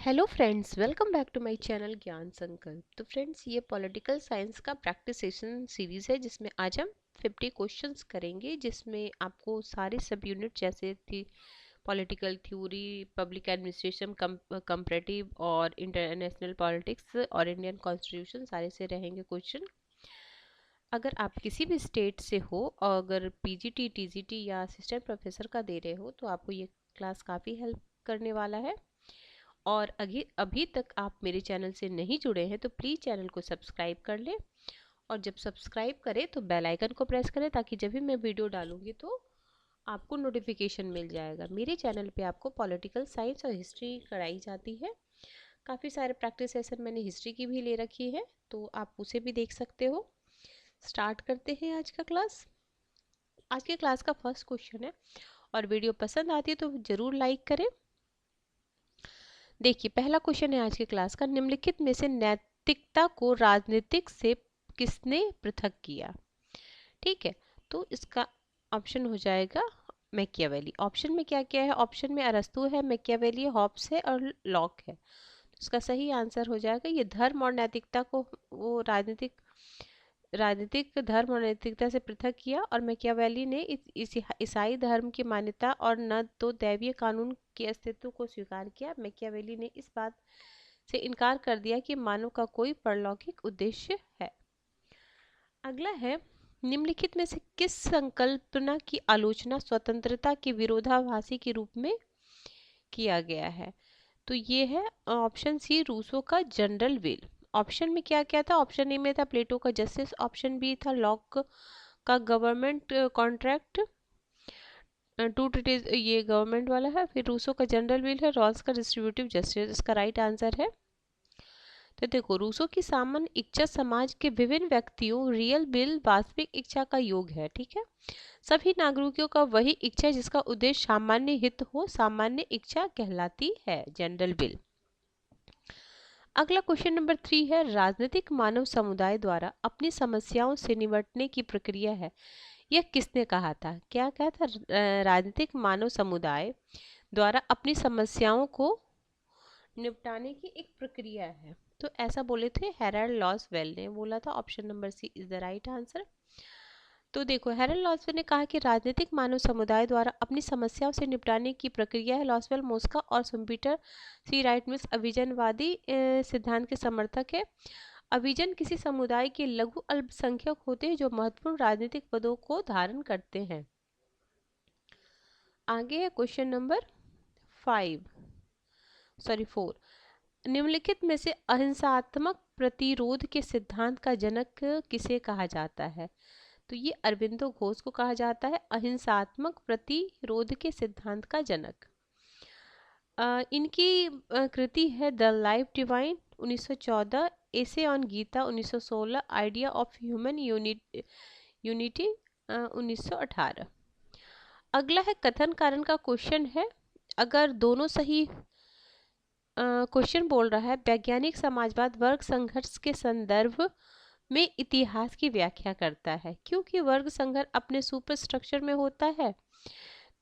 Hello friends, welcome back to my channel Gyan Sankalp. तो friends, ये political science का practice session series है जिसमें आज हम 50 क्वेश्चंस करेंगे, जिसमें आपको सारे सब यूनिट जैसे थी political theory, public administration, comparative और इंटरनेशनल पॉलिटिक्स और इंडियन कॉन्स्टिट्यूशन, सारे से रहेंगे क्वेश्चन। अगर आप किसी भी स्टेट से हो और अगर पीजीटी, टीजीटी या असिस्टेंट प्रोफेसर का दे रहे हो तो आपको ये क्लास काफ़ी हेल्प करने वाला है। और अभी अभी तक आप मेरे चैनल से नहीं जुड़े हैं तो प्लीज़ चैनल को सब्सक्राइब कर लें, और जब सब्सक्राइब करें तो बेल आइकन को प्रेस करें ताकि जब भी मैं वीडियो डालूंगी तो आपको नोटिफिकेशन मिल जाएगा। मेरे चैनल पे आपको पॉलिटिकल साइंस और हिस्ट्री कराई जाती है। काफ़ी सारे प्रैक्टिस सेशन मैंने हिस्ट्री की भी ले रखी है, तो आप उसे भी देख सकते हो। स्टार्ट करते हैं आज का क्लास। आज के क्लास का फर्स्ट क्वेश्चन है, और वीडियो पसंद आती है तो ज़रूर लाइक करें। देखिए, पहला क्वेश्चन है आज की क्लास का, निम्नलिखित में से नैतिकता को राजनीतिक से किसने पृथक किया। ठीक है, तो इसका ऑप्शन हो जाएगा मैकियावेली। ऑप्शन में क्या क्या है? ऑप्शन में अरस्तू है, मैकियावेली, हॉब्स है और लॉक है। तो इसका सही आंसर हो जाएगा ये धर्म और नैतिकता को वो राजनीतिक धर्म और नैतिकता से पृथक किया। और मैकियावेली ने ईसाई धर्म की मान्यता और न तो दैवीय कानून के अस्तित्व को स्वीकार किया। मैकियावेली ने इस बात से इनकार कर दिया कि मानव का कोई परलौकिक उद्देश्य है। अगला है, निम्नलिखित में से किस संकल्पना की आलोचना स्वतंत्रता के विरोधाभासी के रूप में किया गया है? तो ये है ऑप्शन सी, रूसो का जनरल विल। ऑप्शन में क्या क्या था? ऑप्शन ए में था प्लेटो का जस्टिस, ऑप्शन बी था लॉक का गवर्नमेंट कॉन्ट्रैक्ट टू ट्रीटीज, ये गवर्नमेंट वाला है। फिर रूसो का जनरल विल है, रॉल्स का डिस्ट्रीब्यूटिव जस्टिस। इसका राइट आंसर है। तो देखो, रूसो की सामान्य इच्छा समाज के विभिन्न व्यक्तियों, रियल विल वास्तविक इच्छा का योग है। ठीक है, सभी नागरिकों का वही इच्छा जिसका उद्देश्य सामान्य हित हो, सामान्य इच्छा कहलाती है, जनरल विल। अगला क्वेश्चन नंबर 3 है, राजनीतिक मानव समुदाय द्वारा अपनी समस्याओं से निपटने की प्रक्रिया है, यह किसने कहा था? क्या कहा था? राजनीतिक मानव समुदाय द्वारा अपनी समस्याओं को निपटाने की एक प्रक्रिया है, तो ऐसा बोले थे हेराल्ड लॉसवेल ने, बोला था। Option number C is the right answer. तो देखो, हेराल्ड लॉसवेल ने कहा कि राजनीतिक मानव समुदाय द्वारा अपनी समस्याओं से निपटाने की प्रक्रिया है। लॉसवेल मोस्का और सुम्पीटर सी राइट मिस अभिजनवादी सिद्धांत के समर्थक है। अभिजन किसी समुदाय के लघु अल्पसंख्यक होते हैं जो महत्वपूर्ण राजनीतिक पदों को धारण करते हैं। आगे है क्वेश्चन नंबर 4। निम्नलिखित में से अहिंसात्मक प्रतिरोध के सिद्धांत का जनक किसे कहा जाता है? तो ये अरबिंदो घोष को कहा जाता है अहिंसात्मक प्रतिरोध के सिद्धांत का जनक। इनकी कृति है the life divine 1914, essay on Gita 1916, idea of human unity 1918। अगला है कथन कारण का क्वेश्चन है। अगर दोनों सही क्वेश्चन बोल रहा है, वैज्ञानिक समाजवाद वर्ग संघर्ष के संदर्भ में इतिहास की व्याख्या करता है, क्योंकि वर्ग संघर्ष अपने सुपर स्ट्रक्चर में होता है।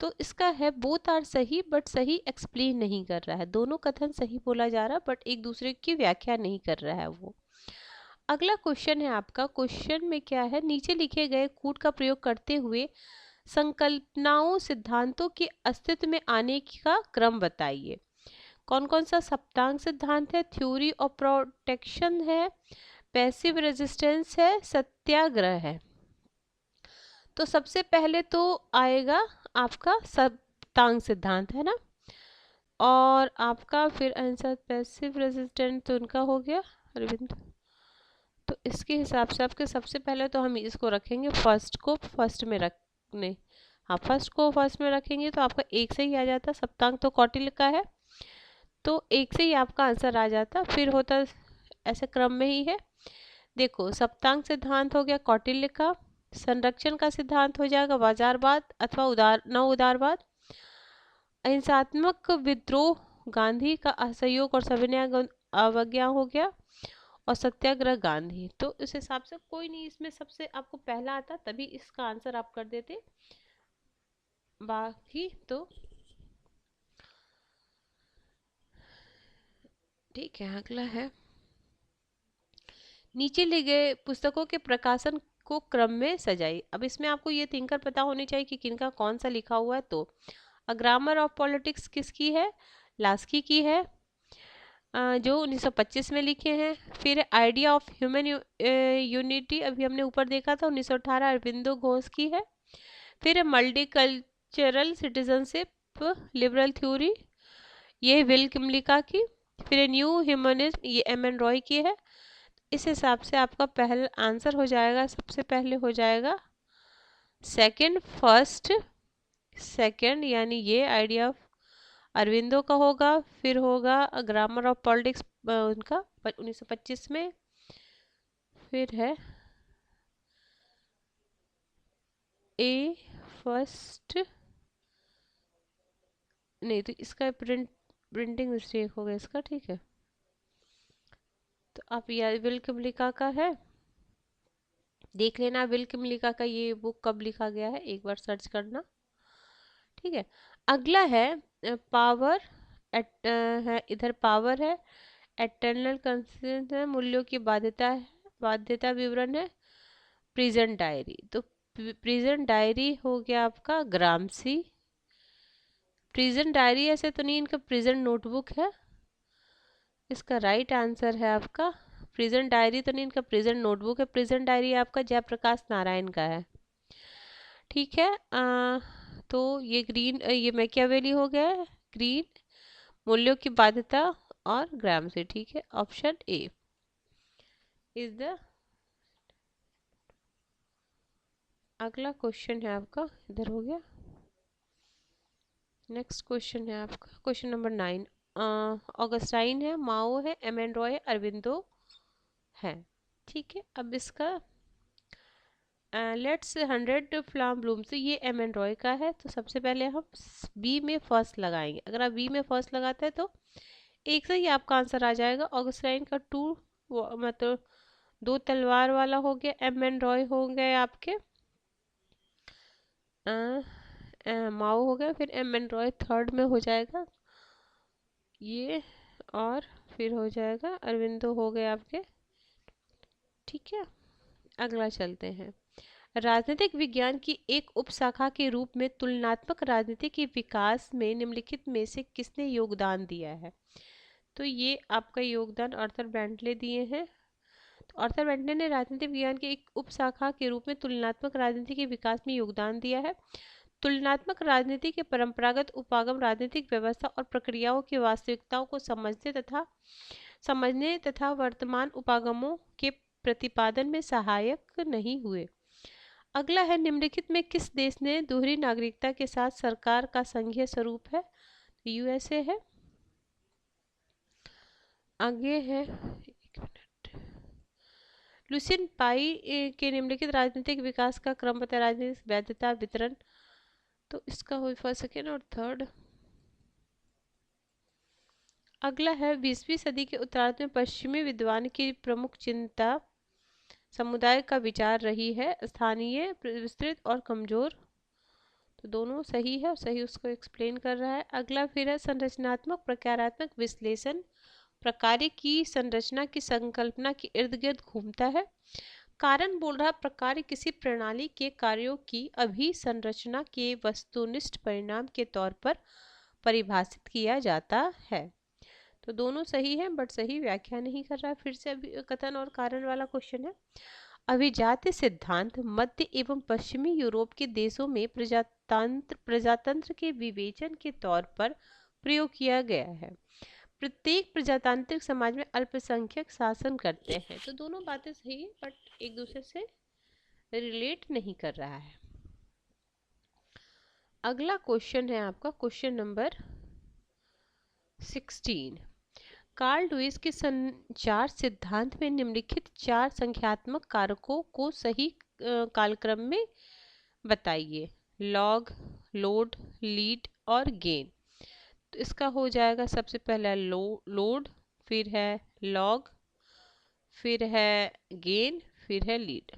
तो इसका है बोथ आर सही बट सही एक्सप्लेन नहीं कर रहा है। दोनों कथन सही बोला जा रहा है बट एक दूसरे की व्याख्या नहीं कर रहा है वो। अगला क्वेश्चन है आपका, क्वेश्चन में क्या है, नीचे लिखे गए कूट का प्रयोग करते हुए संकल्पनाओं सिद्धांतों के अस्तित्व में आने का क्रम बताइए। कौन कौन सा सप्तांग सिद्धांत है? थ्योरी ऑफ प्रोटेक्शन है, पैसिव रेजिस्टेंस है, सत्याग्रह है। तो सबसे पहले तो आएगा आपका सप्तांग सिद्धांत, है ना। और आपका फिर आंसर पैसिव रेजिस्टेंस तो उनका हो गया अरविंद। तो इसके हिसाब से आपके सबसे पहले तो हम इसको रखेंगे फर्स्ट को फर्स्ट में रखने। हाँ, फर्स्ट को फर्स्ट में रखेंगे तो आपका एक से ही आ जाता। सप्तांग तो कौटिल्य का है, तो एक से ही आपका आंसर आ जाता। फिर होता ऐसे क्रम में ही है। देखो, सप्तांग सिद्धांत हो गया कौटिल्य का, संरक्षण का सिद्धांत हो जाएगा बाजारवाद अथवा नव उदारवाद, अहिंसात्मक विद्रोह गांधी का असहयोग और सविनय अवज्ञा हो गया, और सत्याग्रह गांधी। तो इस हिसाब से कोई नहीं इसमें सबसे आपको पहला आता, तभी इसका आंसर आप कर देते। बाकी तो ठीक है, अगला है नीचे लिए गए पुस्तकों के प्रकाशन को क्रम में सजाई। अब इसमें आपको ये थिंकर पता होनी चाहिए कि किनका कौन सा लिखा हुआ है। तो अ ग्रामर ऑफ पॉलिटिक्स किसकी है? लास्की की है, जो 1925 में लिखे हैं। फिर आइडिया ऑफ ह्यूमन यूनिटी, अभी हमने ऊपर देखा था, 1918 अरविंदो घोष की है। फिर मल्टीकल्चरल सिटीजनशिप लिबरल थ्योरी, ये विल किमलिका की। फिर न्यू ह्यूमनिज्म, ये एम एन रॉय की है। इस हिसाब से आपका पहला आंसर हो जाएगा, सबसे पहले हो जाएगा सेकंड, फर्स्ट सेकंड, यानी ये आइडिया ऑफ अरविंदो का होगा। फिर होगा ग्रामर ऑफ पॉलिटिक्स उनका 1925 में। फिर है ए फर्स्ट, नहीं तो इसका प्रिंटिंग मिस्टेक हो गया इसका, ठीक है। तो आप यार विल किमलिका का है, देख लेना विल किमलिका का ये बुक कब लिखा गया है, एक बार सर्च करना, ठीक है। अगला है पावर है, इधर पावर है, एटर्नल कंसिस्टेंस है, मूल्यों की बाध्यता है, बाध्यता विवरण है, प्रेजेंट डायरी। तो प्रेजेंट डायरी हो गया आपका ग्रामसी। प्रेजेंट डायरी ऐसे तो नहीं, इनका प्रेजेंट नोटबुक है, इसका राइट आंसर है आपका प्रेजेंट डायरी तो नहीं, इनका प्रेजेंट नोटबुक है। प्रेजेंट डायरी आपका जयप्रकाश नारायण का है, ठीक है। तो ये ग्रीन, ये मैकियावेली हो गया है, ग्रीन, मूल्यों की बाध्यता और ग्राम से, ठीक है। Option A is the. अगला क्वेश्चन है आपका, इधर हो गया। नेक्स्ट क्वेश्चन है आपका क्वेश्चन नंबर 9। ऑगस्टाइन है, माओ है, एम एन रॉय, अरविंदो है, ठीक है। अब इसका लेट्स 100 फ्लाम ब्लूम से, ये एम एन रॉय का है, तो सबसे पहले हम बी में फर्स्ट लगाएंगे। अगर आप बी में फर्स्ट लगाते हैं तो एक से ही आपका आंसर आ जाएगा। ऑगस्टाइन का टू, मतलब दो तलवार वाला हो गया। एम एन रॉय हो गए आपके माओ हो गया। फिर एम एन रॉय थर्ड में हो जाएगा ये, और फिर हो जाएगा अरविंदो हो गए आपके, ठीक है। अगला चलते हैं। राजनीतिक विज्ञान की एक उपशाखा के रूप में तुलनात्मक राजनीति के विकास में निम्नलिखित में से किसने योगदान दिया है? तो ये आपका योगदान आर्थर ब्रैंटले दिए हैं। तो आर्थर ब्रैंटले ने राजनीतिक विज्ञान की एक उपशाखा के रूप में तुलनात्मक राजनीति के विकास में योगदान दिया है। तुलनात्मक राजनीति के परंपरागत उपागम राजनीतिक व्यवस्था और प्रक्रियाओं की वास्तविकताओं को समझने तथा वर्तमान उपागमों के प्रतिपादन में सहायक नहीं हुए। अगला है निम्नलिखित में किस देश ने दोहरी नागरिकता के साथ सरकार का संघीय स्वरूप है? यूएसए है। आगे है, एक मिनट, लुसियन पाई के निम्नलिखित राजनीतिक विकास का क्रम बताया, राजनीतिक वैधता वितरण। तो इसका हो फर्स्ट, सेकेंड और थर्ड। अगला है 20वीं सदी के उत्तरार्ध में पश्चिमी विद्वान की प्रमुख चिंता समुदाय का विचार रही है, स्थानीय, विस्तृत और कमजोर। तो दोनों सही है, और सही उसको एक्सप्लेन कर रहा है। अगला फिर है संरचनात्मक प्रकारात्मक विश्लेषण प्रकार्य की संरचना की संकल्पना के इर्द गिर्द घूमता है। कारण बोल रहा प्रकार्य किसी प्रणाली के कार्यों की अभिसंरचना के वस्तुनिष्ठ परिणाम के तौर पर परिभाषित किया जाता है। तो दोनों सही है, बट सही व्याख्या नहीं कर रहा है। फिर से अभी कथन और कारण वाला क्वेश्चन है। अभिजात्य सिद्धांत मध्य एवं पश्चिमी यूरोप के देशों में प्रजातंत्र के विवेचन के तौर पर प्रयोग किया गया है। प्रत्येक प्रजातांत्रिक समाज में अल्पसंख्यक शासन करते हैं। तो दोनों बातें सही है, बट एक दूसरे से रिलेट नहीं कर रहा है। अगला क्वेश्चन है आपका क्वेश्चन नंबर 16। कार्ल लुईस के संचार सिद्धांत में निम्नलिखित चार संख्यात्मक कारकों को सही कालक्रम में बताइए। लॉग, लोड, लीड और गेन। तो इसका हो जाएगा सबसे पहला लोड, फिर है लॉग, फिर है गेन, फिर है लीड।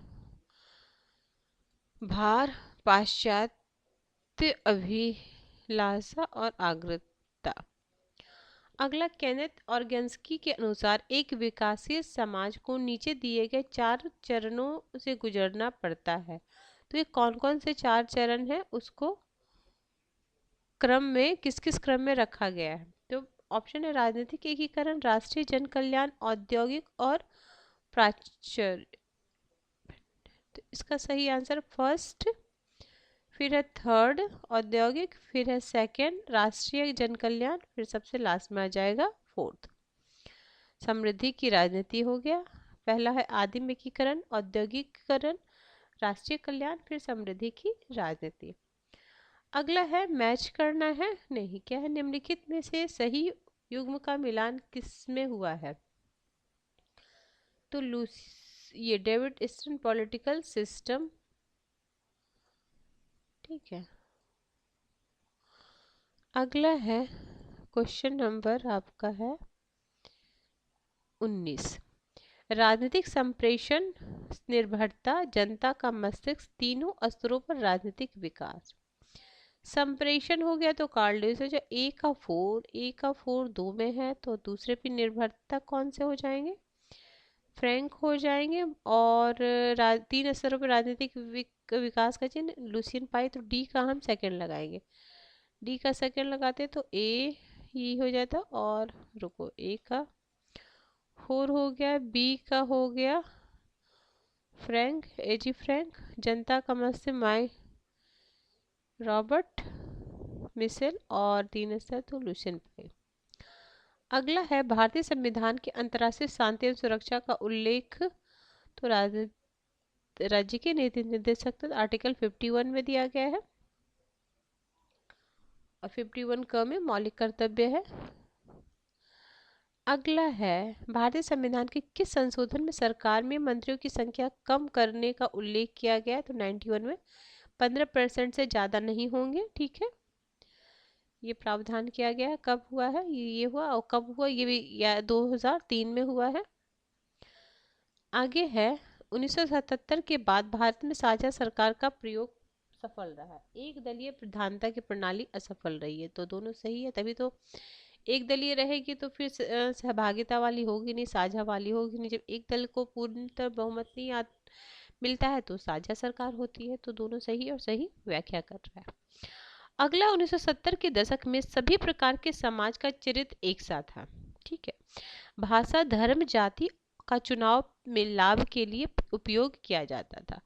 भार, पाश्चात्य अभिलाषा और आग्रता। अगला, केनेथ ऑर्गेन्स्की के अनुसार एक विकासशील समाज को नीचे दिए गए 4 चरणों से गुजरना पड़ता है। तो ये कौन कौन से 4 चरण हैं, उसको क्रम में किस किस क्रम में रखा गया है। तो ऑप्शन है राजनीतिक एकीकरण, राष्ट्रीय जन कल्याण, औद्योगिक और प्राच्य। तो इसका सही आंसर फर्स्ट, फिर है थर्ड औद्योगिक, फिर है सेकंड राष्ट्रीय जन कल्याण, फिर सबसे लास्ट में आ जाएगा फोर्थ समृद्धि की राजनीति हो गया। पहला है आदिम एकीकरण, औद्योगिकरण, राष्ट्रीय कल्याण, फिर समृद्धि की राजनीति। अगला है मैच करना है, नहीं क्या है, निम्नलिखित में से सही युग्म का मिलान किस में हुआ है। तो ये डेविड ईस्टर्न पॉलिटिकल सिस्टम, ठीक है। अगला है क्वेश्चन नंबर आपका है 19, राजनीतिक संप्रेषण, निर्भरता, जनता का मस्तिष्क, तीनों स्तरों पर राजनीतिक विकास। संप्रेषण हो गया तो कार्ल ल्यूइस, जो ए का फोर दो में है, तो दूसरे पे निर्भरता कौन से हो जाएंगे, फ्रैंक हो जाएंगे। और 3 स्तरों पर राजनीतिक विकास का चिन्ह लुसियन पाई, तो डी का हम सेकंड लगाएंगे। डी का सेकंड लगाते तो ए ही हो जाता, और रुको ए का फोर हो गया, बी का हो गया फ्रैंक, एजी फ्रैंक, जनता का मस्तिष्क माई रॉबर्ट मिसेल, और 3 स्तर तो लुसियन पाई। अगला है भारतीय संविधान के अंतर्राष्ट्रीय शांति एवं सुरक्षा का उल्लेख, तो राज्य के नीति निर्देशक आर्टिकल 51 में दिया गया है, और 51 क में मौलिक कर्तव्य है। अगला है भारतीय संविधान के किस संशोधन में सरकार में मंत्रियों की संख्या कम करने का उल्लेख किया गया है, तो 91 में 15% से ज्यादा नहीं होंगे, ठीक है। ये प्रावधान किया गया है, कब हुआ है ये हुआ, और कब हुआ ये भी 2003 में हुआ है। आगे है 1977 के बाद भारत में साझा सरकार का प्रयोग सफल रहा, एक दलीय प्रधानता की प्रणाली असफल रही है। तो दोनों सही है, तभी तो एक दलीय रहेगी तो फिर सहभागिता वाली होगी नहीं, साझा वाली होगी नहीं। जब एक दल को पूर्णतः बहुमत नहीं मिलता है तो साझा सरकार होती है। तो दोनों सही और सही व्याख्या कर रहा है। अगला 1970 के दशक में सभी प्रकार के समाज का चरित्र एक साथ था, ठीक है। भाषा, धर्म, जाति का चुनाव में लाभ के लिए उपयोग किया जाता था।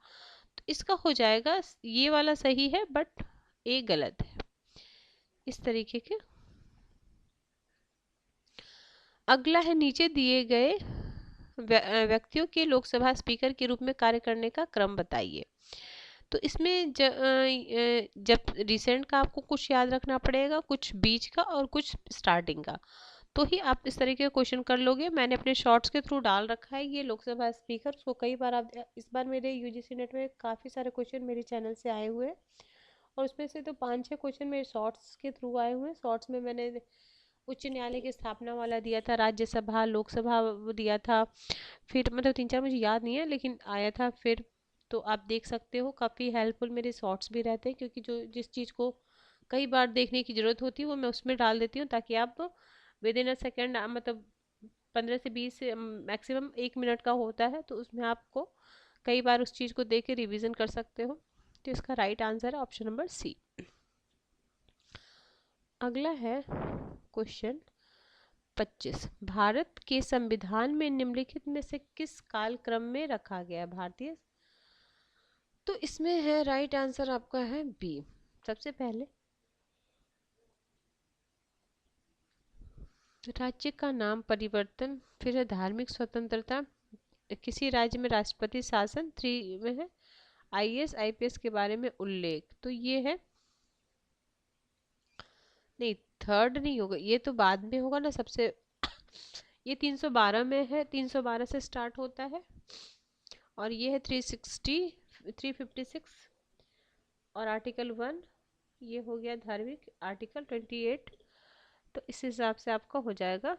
तो इसका हो जाएगा, ये वाला सही है बट ए गलत है, इस तरीके के। अगला है नीचे दिए गए व्यक्तियों के लोकसभा स्पीकर के रूप में कार्य करने का क्रम बताइए। तो इसमें जब रिसेंट का आपको कुछ याद रखना पड़ेगा, कुछ बीच का और कुछ स्टार्टिंग का, तो ही आप इस तरीके का क्वेश्चन कर लोगे। मैंने अपने शॉर्ट्स के थ्रू डाल रखा है ये लोकसभा स्पीकर, उसको कई बार आप इस बार मेरे यूजीसी नेट में काफ़ी सारे क्वेश्चन मेरे चैनल से आए हुए हैं, और उसमें से तो 5-6 क्वेश्चन मेरे शॉर्ट्स के थ्रू आए हुए हैं। शॉर्ट्स में मैंने उच्च न्यायालय की स्थापना वाला दिया था, राज्यसभा लोकसभा दिया था, फिर मतलब 3-4 मुझे याद नहीं है लेकिन आया था फिर। तो आप देख सकते हो, काफ़ी हेल्पफुल मेरे शॉर्ट्स भी रहते हैं, क्योंकि जो जिस चीज़ को कई बार देखने की ज़रूरत होती है वो मैं उसमें डाल देती हूँ, ताकि आप विद इन अ सेकेंड, मतलब 15 से 20 मैक्सिमम 1 मिनट का होता है, तो उसमें आपको कई बार उस चीज़ को देख के रिविज़न कर सकते हो। तो इसका राइट आंसर है ऑप्शन नंबर सी। अगला है क्वेश्चन 25, भारत के संविधान में निम्नलिखित में से किस कालक्रम में रखा गया भारतीय। तो इसमें है राइट आंसर आपका है बी। सबसे पहले राज्य का नाम परिवर्तन, फिर है धार्मिक स्वतंत्रता, किसी राज्य में राष्ट्रपति शासन, 3 में है आईएएस आईपीएस के बारे में उल्लेख। तो ये है, नहीं थर्ड नहीं होगा, ये तो बाद में होगा ना सबसे। ये 312 में है, 312 से स्टार्ट होता है, और ये है 356, और आर्टिकल 1 ये हो गया धार्मिक, आर्टिकल 28। तो इस हिसाब से आपका हो जाएगा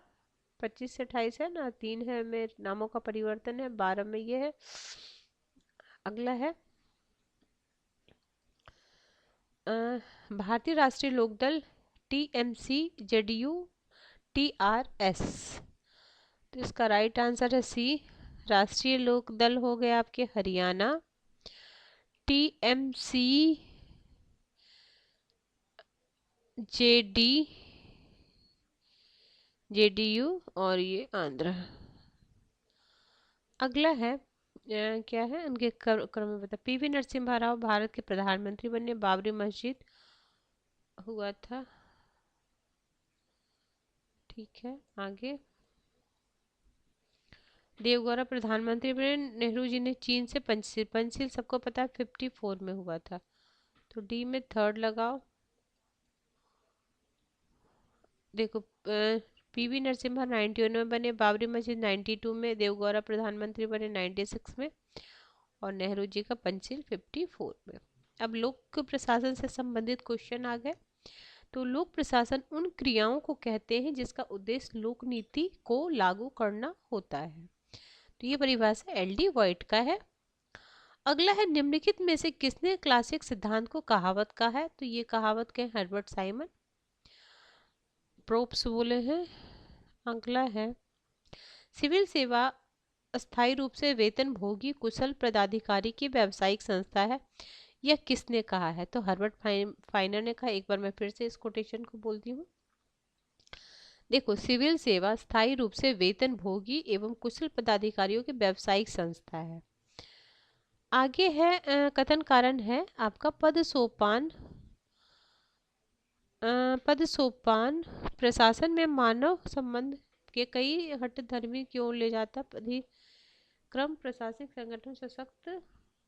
25 से 28 है ना, 3 है में नामों का परिवर्तन है, 12 में ये है। अगला है भारतीय राष्ट्रीय लोकदल टीएमसी जेडीयू TRS। तो इसका राइट आंसर है सी, राष्ट्रीय लोक दल हो गया आपके हरियाणा। TMC, JDU और ये आंध्र। अगला है क्या है उनके क्रम में बता। PV नरसिम्हा राव भारत के प्रधानमंत्री बने, बाबरी मस्जिद हुआ था। ठीक है, आगे। देवगौड़ा प्रधानमंत्री बने, नेहरू जी ने चीन से पंचशील, पंचशील सबको पता है 54 में हुआ था, तो डी में थर्ड लगाओ। देखो PV नरसिम्हा 91 में बने, बाबरी मस्जिद 92 में, देवगौड़ा प्रधानमंत्री बने 96 में और नेहरू जी का पंचशील 54 में। अब लोक प्रशासन से संबंधित क्वेश्चन आ गए। तो लोक प्रशासन उन क्रियाओं को कहते हैं जिसका उद्देश्य लोक नीति को लागू करना होता है। तो ये परिभाषा LD वाइट का है। अगला है निम्नलिखित में से किसने क्लासिक सिद्धांत को कहावत कहा है। तो ये कहावत के हर्बर्ट साइमन प्रोप्स बोले हैं। अगला है सिविल सेवा अस्थायी रूप से वेतन भोगी कुशल पदाधिकारी की व्यावसायिक संस्था है, यह किसने कहा है। तो हर्बर्ट फाइनर ने कहा। एक बार मैं फिर से इस कोटेशन को बोलती हूँ। देखो, सिविल सेवा स्थायी रूप से वेतन भोगी एवं कुशल पदाधिकारियों की व्यावसायिक संस्था है। आगे है कथन कारण है आपका पद सोपान। पद सोपान प्रशासन में मानव संबंध के कई हठधर्मी की ओर ले जाता, क्रम प्रशासनिक संगठन सशक्त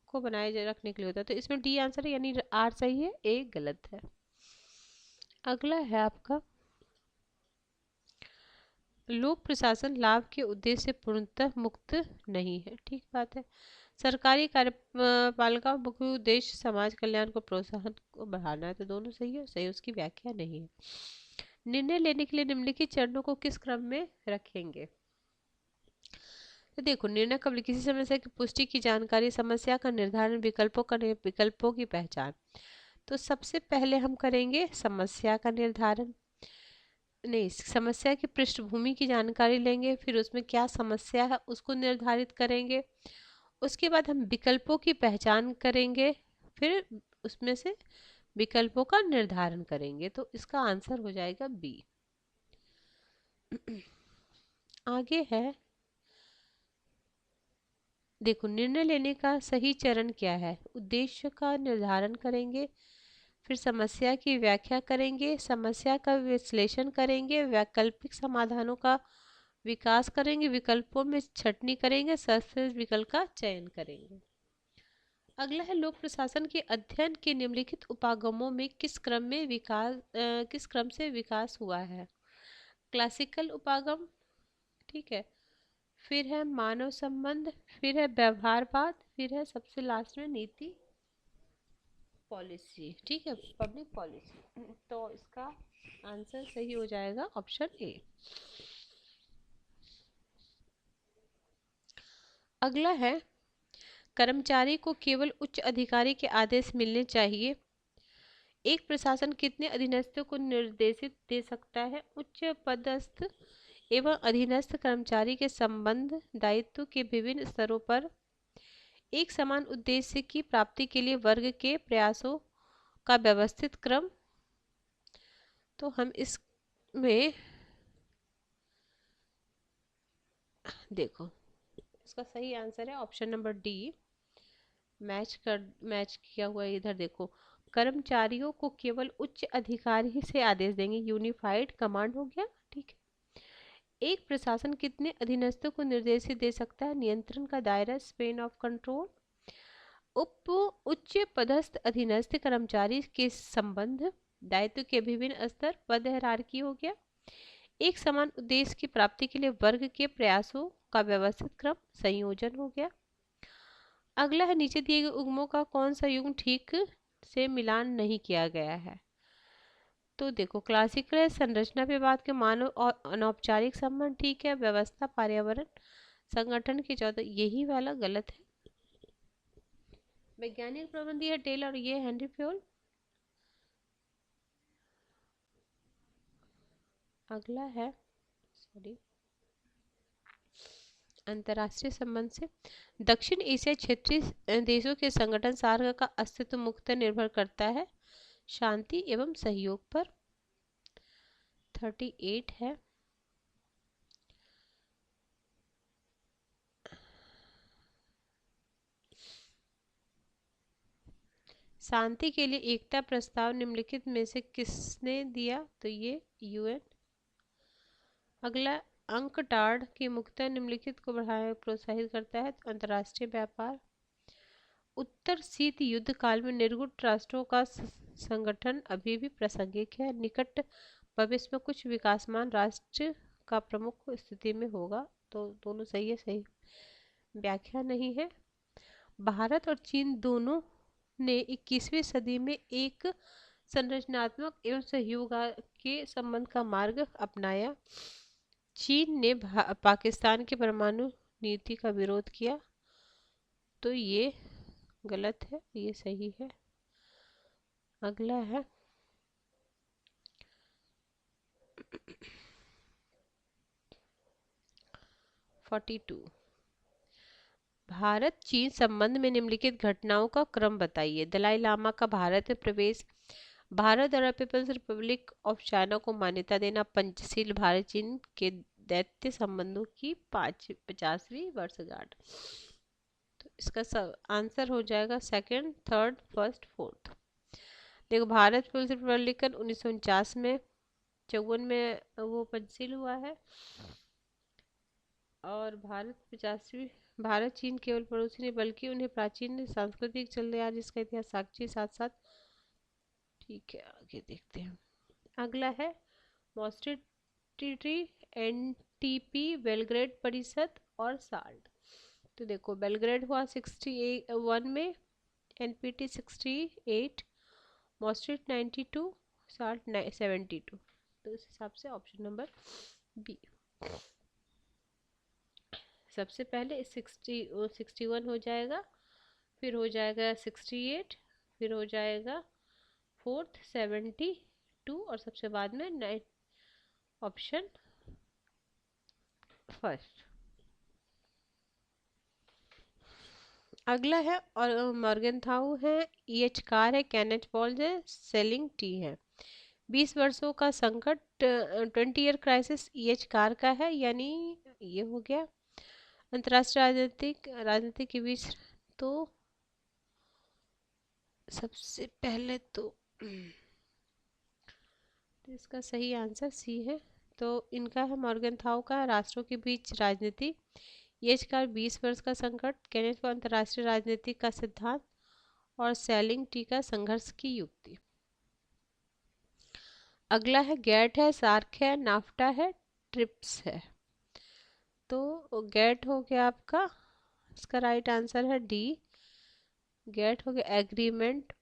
को बनाए रखने के लिए होता है। तो इसमें डी आंसर है, यानी आर सही है, ए गलत है। अगला है आपका लोक प्रशासन लाभ के उद्देश्य से पूर्णतः मुक्त नहीं है। ठीक बात है। सरकारी कार्यपालिका मुख्य उद्देश्य समाज कल्याण को प्रोत्साहन को बढ़ाना है, तो दोनों सही है, सही उसकी व्याख्या नहीं है। निर्णय लेने के लिए निम्नलिखित चरणों को किस क्रम में रखेंगे। तो देखो, निर्णय कब, किसी समस्या की पुष्टि की जानकारी, समस्या का निर्धारण, विकल्पों की पहचान। तो सबसे पहले हम करेंगे समस्या का निर्धारण, नहीं, समस्या की पृष्ठभूमि की जानकारी लेंगे, फिर उसमें क्या समस्या है उसको निर्धारित करेंगे, उसके बाद हम विकल्पों की पहचान करेंगे, फिर उसमें से विकल्पों का निर्धारण करेंगे। तो इसका आंसर हो जाएगा बी। आगे है, देखो, निर्णय लेने का सही चरण क्या है। उद्देश्य का निर्धारण करेंगे, फिर समस्या की व्याख्या करेंगे, समस्या का विश्लेषण करेंगे, वैकल्पिक समाधानों का विकास करेंगे, विकल्पों में छंटनी करेंगे, सर्वश्रेष्ठ विकल्प का चयन करेंगे। अगला है लोक प्रशासन के अध्ययन के निम्नलिखित उपागमों में किस क्रम से विकास हुआ है। क्लासिकल उपागम, ठीक है, फिर है मानव संबंध, फिर है व्यवहारवाद, फिर है सबसे लास्ट में नीति पॉलिसी। ठीक है, पब्लिक पॉलिसी। तो इसका आंसर सही हो जाएगा ऑप्शन ए। अगला है कर्मचारी को केवल उच्च अधिकारी के आदेश मिलने चाहिए। एक प्रशासन कितने अधीनस्थों को निर्देशित दे सकता है। उच्च पदस्थ एवं अधीनस्थ कर्मचारी के संबंध दायित्व के विभिन्न स्तरों पर एक समान उद्देश्य की प्राप्ति के लिए वर्ग के प्रयासों का व्यवस्थित क्रम। तो हम इसमें देखो, इसका सही आंसर है ऑप्शन नंबर डी। मैच किया हुआ है इधर। देखो, कर्मचारियों को केवल उच्च अधिकारी से आदेश देंगे, यूनिफाइड कमांड हो गया। ठीक है, एक प्रशासन कितने अधीनस्थों को निर्देश दे सकता है। नियंत्रण का दायरा, स्पेन ऑफ कंट्रोल, उच्च पदस्थ अधीनस्थ कर्मचारी के संबंध, दायित्व के विभिन्न स्तर, पद हायरार्की हो गया, एक समान उद्देश्य की प्राप्ति के लिए वर्ग के प्रयासों का व्यवस्थित क्रम, संयोजन हो गया। अगला है नीचे दिए गए उगमों का कौन सा युग्म ठीक से मिलान नहीं किया गया है। तो देखो, क्लासिकल संरचना पे बात के, मानव और अनौपचारिक संबंध, ठीक है, व्यवस्था, पर्यावरण, संगठन के चौथा, यही वाला गलत है। वैज्ञानिक प्रबंध है टेल और ये हेनरी फ्योल। अगला है सॉरी, अंतर्राष्ट्रीय संबंध से दक्षिण एशिया क्षेत्रीय देशों के संगठन सार्क का अस्तित्व मुख्यतः निर्भर करता है शांति एवं सहयोग पर। 38 है, शांति के लिए एकता प्रस्ताव निम्नलिखित में से किसने दिया? तो ये यूएन। अगला, अंकटाड की मुख्यतः निम्नलिखित को बढ़ाया प्रोत्साहित करता है? तो अंतर्राष्ट्रीय व्यापार। उत्तर शीत युद्ध काल में निर्गुट राष्ट्रों का संगठन अभी भी प्रासंगिक है। निकट भविष्य में कुछ विकासमान राष्ट्र का प्रमुख स्थिति में होगा। तो दोनों सही है, सही व्याख्या नहीं है। भारत और चीन दोनों ने 21वीं सदी में एक संरचनात्मक एवं सहयोग के संबंध का मार्ग अपनाया। चीन ने पाकिस्तान की परमाणु नीति का विरोध किया। तो ये गलत है, ये सही है। अगला है 42, भारत चीन संबंध में निम्नलिखित घटनाओं का क्रम बताइए। दलाई लामा का भारत में प्रवेश, भारत और पीपल्स रिपब्लिक ऑफ चाइना को मान्यता देना, पंचशील भारत चीन के दैत्य संबंधों की 50वीं वर्षगांठ। तो इसका आंसर हो जाएगा सेकंड, थर्ड, फर्स्ट, फोर्थ। देखो, भारत पीपल्स रिपब्लिक 1949 में, 54 में वो पंचशील हुआ है, और भारत चीन केवल पड़ोसी नहीं बल्कि उन्हें प्राचीन सांस्कृतिक चलते आ जिसका इतिहास साक्षी साथ साथ। ठीक है, आगे देखते हैं। अगला है मॉस्ट्रिटी, एनटीपी, बेलग्रेड परिषद और साल्ट। तो देखो, बेलग्रेड हुआ 61 में, एनपीटी 68, मॉस्ट्रिट 92, साल्ट 72। तो इस हिसाब से ऑप्शन नंबर बी। सबसे पहले 61 हो जाएगा, फिर हो जाएगा 68, फिर हो जाएगा फोर्थ 72, और सबसे बाद में 9, ऑप्शन फर्स्ट। अगला है और मॉर्गनथाउ है, ईएच कार है, केनेथ बॉल्स है, सेलिंग टी है। 20 वर्षों का संकट, 20 ईयर क्राइसिस ईएच कार का है, यानी ये हो गया। अंतर्राष्ट्रीय राजनीति के बीच, तो सबसे पहले तो इसका सही आंसर सी है। तो इनका है मॉर्गनथाउ का राष्ट्रों के बीच राजनीति, ये कार 20 वर्ष का संकट, केनेथ को अंतर्राष्ट्रीय राजनीति का सिद्धांत, और सेलिंग टी का संघर्ष की युक्ति। अगला है गैट है, सार्क है, नाफ्टा है, ट्रिप्स है। तो गैट हो गया आपका, इसका राइट आंसर है डी। गैट हो गया agreement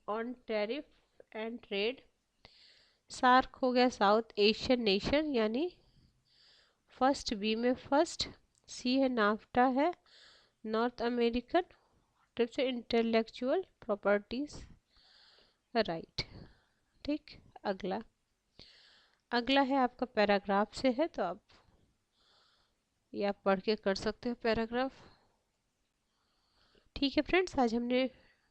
on tariff and trade. SAARC हो गया साउथ एशियन नेशन, यानी फर्स्ट, बी में फर्स्ट। सी है नाफ्टा है, नॉर्थ अमेरिकन। ट्रिप्स है इंटेलेक्चुअल प्रॉपर्टीज राइट। ठीक, अगला है आपका पैराग्राफ से है, तो आप ये आप पढ़ के कर सकते हो पैराग्राफ। ठीक है फ्रेंड्स, आज हमने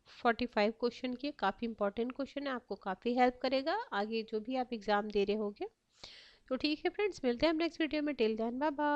45 क्वेश्चन किए, काफ़ी इंपॉर्टेंट क्वेश्चन है, आपको काफ़ी हेल्प करेगा आगे जो भी आप एग्ज़ाम दे रहे होगे। तो ठीक है फ्रेंड्स, मिलते हैं हम नेक्स्ट वीडियो में। Till then bye bye.